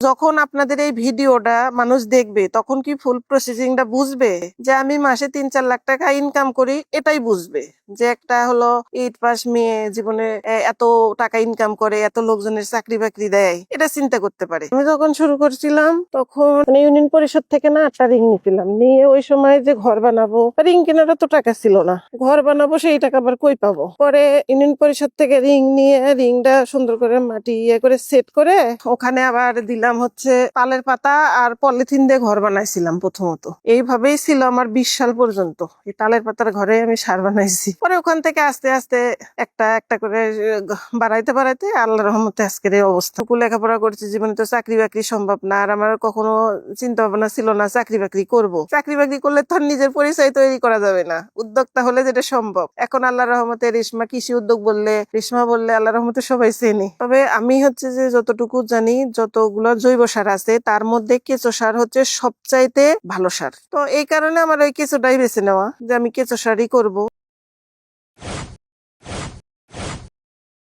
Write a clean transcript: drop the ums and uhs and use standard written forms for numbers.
যখন আপনাদের এই ভিডিওটা মানুষ দেখবে তখন কি ফুল প্রসেসিংটা বুঝবে যে আমি মাসে 3-4 লাখ টাকা ইনকাম করি, এটাই বুঝবে যে একটা হলো 8 পাস মেয়ে জীবনে এত টাকা ইনকাম করে, এত লোকজনের চাকরি বাকরি দেয়, এটা চিন্তা করতে পারে। আমি যখন শুরু করছিলাম তখন ইউনিয়ন পরিষদ থেকে না 8টা রিং নিয়েছিলাম, নিয়ে ওই সময় যে ঘর বানাবো, রিং কেনার তো টাকা ছিল না, ঘর বানাবো সেই টাকা আবার কই পাবো। পরে ইউনিয়ন পরিষদ থেকে রিং নিয়ে রিংটা সুন্দর করে মাটি করে সেট করে ওখানে আবার দিলাম হচ্ছে তালের পাতা আর পলিথিন দিয়ে ঘর বানাইছিলাম প্রথমত। এইভাবেই ছিল আমার 20 সাল পর্যন্ত, এই তালের পাতার ঘরে আমি সার বানাইছি। পরে ওখান থেকে আস্তে আস্তে একটা একটা করে বাড়াইতে বাড়াইতে আল্লাহর রহমতে আজকের এই অবস্থা। লেখাপড়া করছি, জীবনে তো চাকরি বাকরি সম্ভব না, আর আমার কখনো চিন্তা ভাবনা ছিল না চাকরি বাকরি করবো। চাকরি বাকরি করলে তো নিজের পরিচয় তৈরি করা যাবে না, উদ্যোক্তা হলে যেটা সম্ভব। এখন আল্লাহর রহমতে রেশমা কৃষি উদ্যোগ বললে, রেশমা বললে আল্লাহর রহমতে সবাই চেনে। তবে আমি হচ্ছে যে যতটুকু জানি, যতগুলো জৈব সার আছে তার মধ্যে কেঁচো সার হচ্ছে সবচাইতে ভালো সার। তো এই কারণে আমার ওই কেঁচোটাই বেছে নেওয়া, যে আমি কেঁচো সারই করবো।